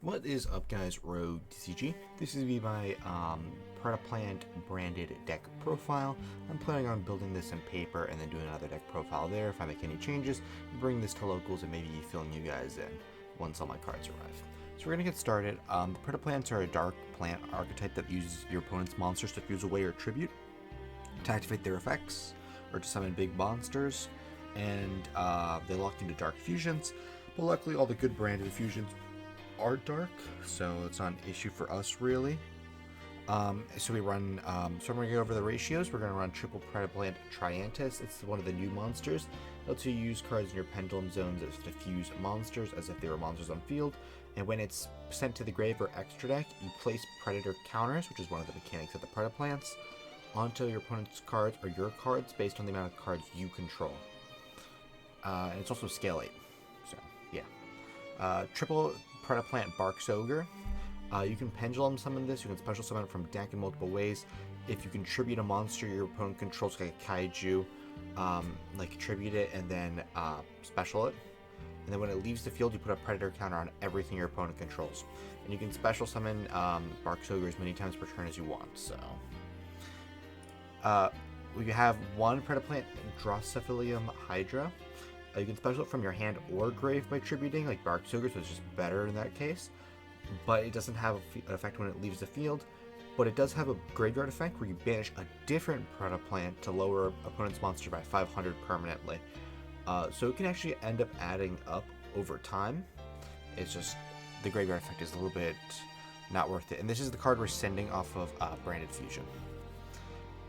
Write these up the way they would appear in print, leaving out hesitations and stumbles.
What is up, guys? Rogue TCG. This is be my Predaplant branded deck profile. I'm planning on building this in paper and then doing another deck profile there. If I make any changes, bring this to locals and maybe filling you guys in once all my cards arrive. So we're gonna get started. Predaplants are a dark plant archetype that uses your opponent's monsters to fuse away or tribute to activate their effects or to summon big monsters, and they lock into dark fusions. But luckily, all the good branded fusions are dark, so it's not an issue for us really. So we run, so I'm going to go over the ratios. We're going to run triple Predaplant Triantis. It's one of the new monsters. It lets you use cards in your pendulum zones as to fuse monsters as if they were monsters on field. And when it's sent to the grave or extra deck, you place predator counters, which is one of the mechanics of the Predaplants, onto your opponent's cards or your cards based on the amount of cards you control. And it's also scale 8. So, yeah. Triple Predaplant Barks Ogre. You can pendulum summon this. You can special summon it from deck in multiple ways. If you contribute a monster your opponent controls, like a kaiju, contribute it and then special it. And then when it leaves the field, you put a predator counter on everything your opponent controls. And you can special summon Barks Ogre as many times per turn as you want. So, we have one Predaplant Drosophilium Hydra. You can special it from your hand or grave by tributing, like Barks Ogre, so it's just better in that case. But it doesn't have an effect when it leaves the field. But it does have a graveyard effect where you banish a different Predaplant to lower opponent's monster by 500 permanently. So it can actually end up adding up over time. It's just the graveyard effect is a little bit not worth it. And this is the card we're sending off of Branded Fusion.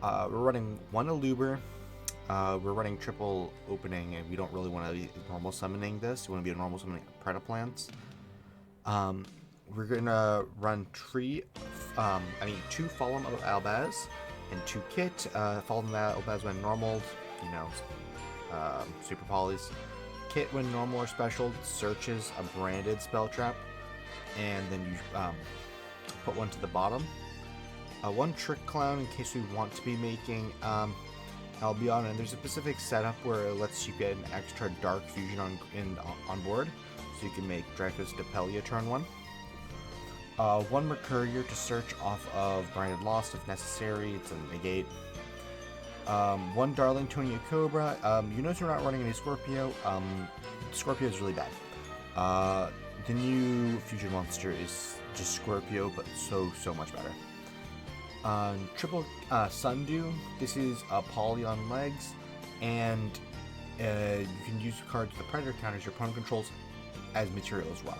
We're running one Aluber. We're running triple opening, and we don't really want to be normal summoning this. We want to be a normal summoning Predaplants. We're gonna run two Fallen of Albaz and 2 Kit. Fallen of Albaz when normal, super polys. Kit when normal or special searches a branded spell trap, and then you put one to the bottom. One Trick Clown in case we want to be making Albion, and there's a specific setup where it lets you get an extra dark fusion on board, so you can make Draco's Depelia turn 1. One Mercurier to search off of Branded Lost if necessary, it's a negate. One Darlingtonia Cobra. You notice we're not running any Scorpio. Scorpio is really bad. The new fusion monster is just Scorpio, but so much better. Triple Sundew. This is a poly on legs, and you can use cards with the predator counters your opponent controls as material as well.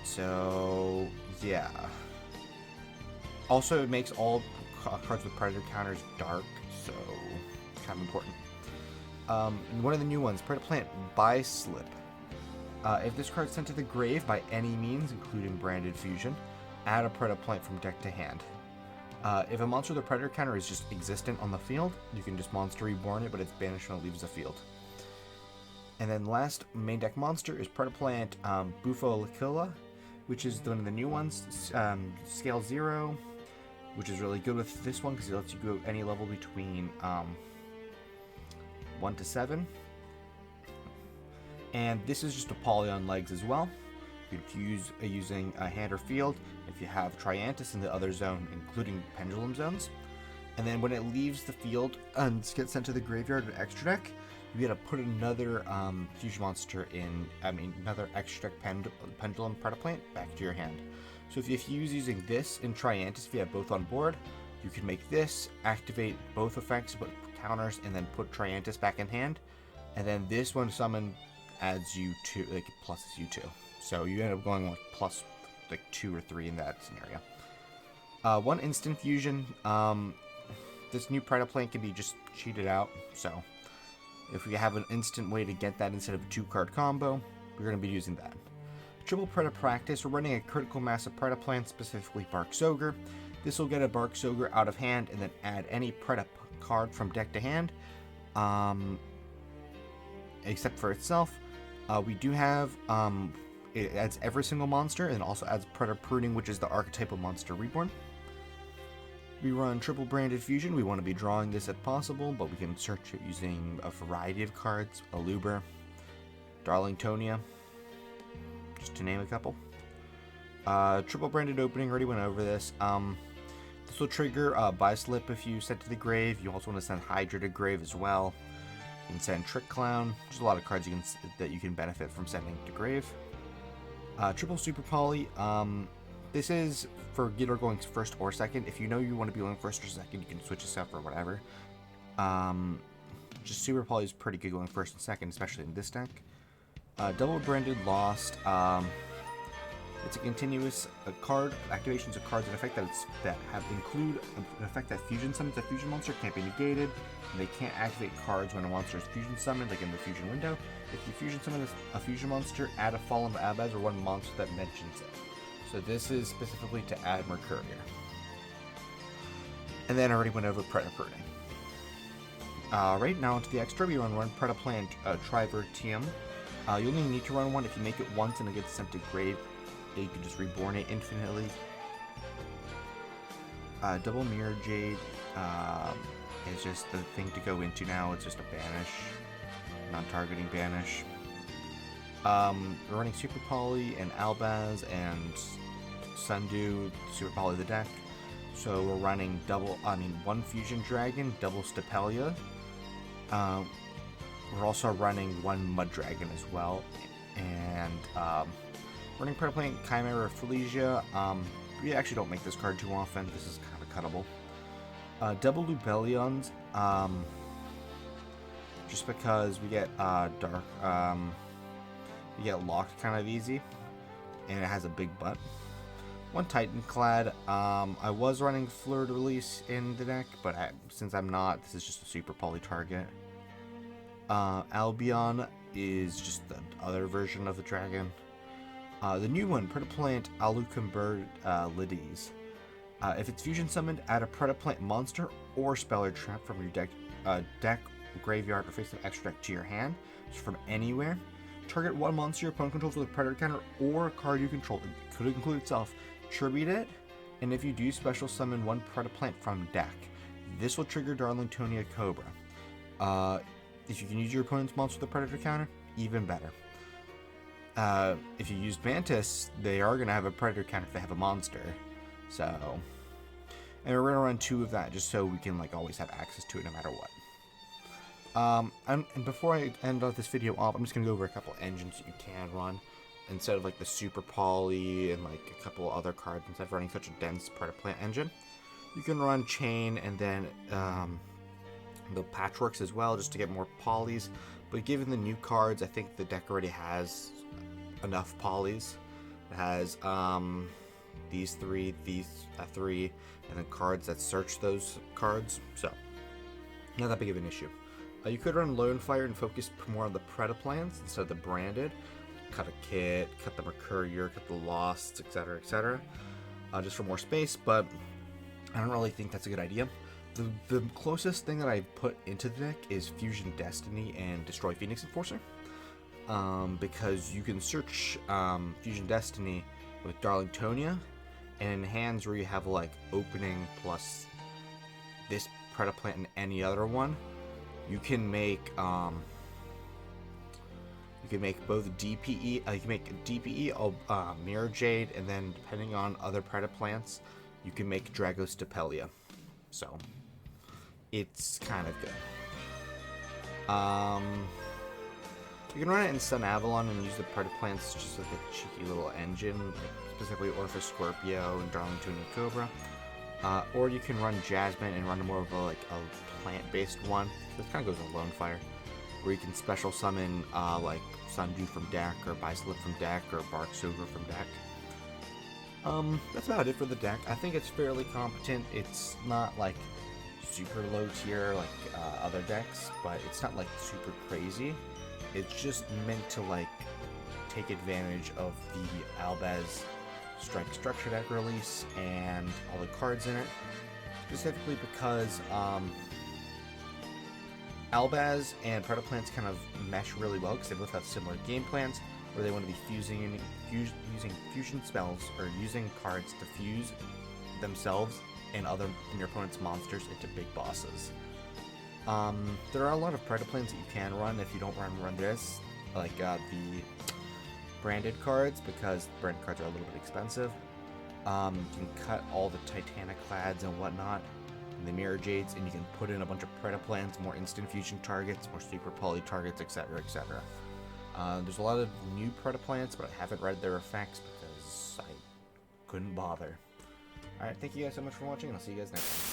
So yeah. Also, it makes all cards with predator counters dark, so kind of important. And one of the new ones, Predaplant Bi-Slip. If this card is sent to the grave by any means, including branded fusion, add a Predaplant from deck to hand. If a monster with a predator counter is just existent on the field, you can just monster reborn it, but it's banished when it leaves the field. And then last main deck monster is Predaplant Buffolicula, which is one of the new ones, scale 0, which is really good with this one because it lets you go any level between 1 to 7. And this is just a poly on legs as well. You could use using a hand or field if you have Triantis in the other zone, including pendulum zones. And then when it leaves the field and gets sent to the graveyard or extra deck, you gotta put another fusion monster another extra deck pendulum Predaplant back to your hand. So if you use using this in Triantis, if you have both on board, you can make this, activate both effects, put counters, and then put Triantis back in hand. And then this one summon adds you 2, pluses you 2. So you end up going plus 2 or 3 in that scenario. One instant fusion. This new Predaplant can be just cheated out. So if we have an instant way to get that instead of a 2-card combo, we're going to be using that. Triple Preda Practice. We're running a critical mass of Predaplant, specifically Barks Ogre. This will get a Barks Ogre out of hand and then add any Preda card from deck to hand, except for itself. We do have it adds every single monster, and also adds Predator Pruning, which is the archetypal monster reborn. We run triple branded fusion. We want to be drawing this if possible, but we can search it using a variety of cards. Aluber, Darlingtonia, just to name a couple. Triple branded opening, already went over this. This will trigger buy slip if you send to the grave. You also want to send Hydra to grave as well. You can send Trick Clown. There's a lot of cards that you can benefit from sending to grave. Triple super poly. This is for either going first or second. If you know you want to be going first or second, you can switch this up or whatever. Just super poly is pretty good going first and second, especially in this deck. Double branded lost. It's a continuous card. Activations of cards that effect that include an effect that fusion summons a fusion monster can't be negated. And they can't activate cards when a monster is fusion summoned, like in the fusion window. If you fusion summon a fusion monster, add a Fallen Abaz or one monster that mentions it. So this is specifically to add Mercurier. And then I already went over Predaplant. Right now onto the extra, we run Predaplant Triver TM. You only need to run one if you make it once and it gets sent to grave. You can just reborn it infinitely. Double Mirror Jade is just the thing to go into now. It's just a banish, non-targeting banish. We're running Super Poly and Albaz and Sundew, Super Poly the deck. So we're running one Fusion Dragon, double Stapelia. We're also running one Mud Dragon as well, and running Predaplant Chimera Felicia. We actually don't make this card too often. This is kind of cuttable. Double Lubellions, just because we get we get locked kind of easy, and it has a big butt. One Titanclad. I was running Fleur de Release in the deck, but since I'm not, this is just a super poly target. Albion is just the other version of the dragon. The new one, Predaplant Alucumber Liddies. If it's fusion summoned, add a Predaplant monster or spell or trap from your deck, graveyard, or face of extra deck to your hand, so from anywhere. Target one monster your opponent controls with a predator counter or a card you control. It could include itself. Tribute it, and if you do, special summon one Predaplant from deck. This will trigger Darlingtonia Cobra. If you can use your opponent's monster with a predator counter, even better. If you use Mantis, they are going to have a predator counter if they have a monster. So, and we're going to run 2 of that just so we can always have access to it no matter what. And before I end off this video off, I'm just going to go over a couple engines that you can run instead of the Super Poly and a couple other cards. Instead of running such a dense Predaplant engine, you can run Chain and then the Patchworks as well, just to get more polys. But given the new cards, I think the deck already has enough polys. It has these 3, these 3, and then cards that search those cards, so not that big of an issue. You could run Lone Fire and focus more on the Predaplants instead of the branded. Cut a kit, cut the Mercurier, cut the Lost, etc., etc., just for more space, but I don't really think that's a good idea. The closest thing that I put into the deck is Fusion Destiny and Destroy Phoenix Enforcer, because you can search Fusion Destiny with Darlingtonia, and in hands where you have opening plus this Predaplant and any other one, you can make both DPE. You can make DPE, Mirror Jade, and then depending on other Predaplants, you can make Dragostapelia. So it's kind of good. You can run it in Sun Avalon and use the Predaplants just like a cheeky little engine, specifically Orpheus Scorpio and Darlingtonia Cobra. Or you can run Jasmine and run more of a plant-based one. This kind of goes with Lone Fire, where you can special summon Sundew from deck, or Bicep from deck, or Bark Sober from deck. That's about it for the deck. I think it's fairly competent. It's not super low tier other decks, but it's not super crazy. It's just meant to take advantage of the Albaz Strike Structure deck release and all the cards in it, specifically because Albaz and Predaplants kind of mesh really well because they both have similar game plans where they want to be using fusion spells or using cards to fuse themselves and your opponent's monsters into big bosses. There are a lot of Predaplants that you can run if you don't run this, branded cards because branded cards are a little bit expensive. You can cut all the Titaniclads and whatnot, and the Mirror Jades, and you can put in a bunch of Predaplants, more instant fusion targets, more super poly targets, etc., etc. There's a lot of new Predaplants, but I haven't read their effects because I couldn't bother. Alright, thank you guys so much for watching, and I'll see you guys next time.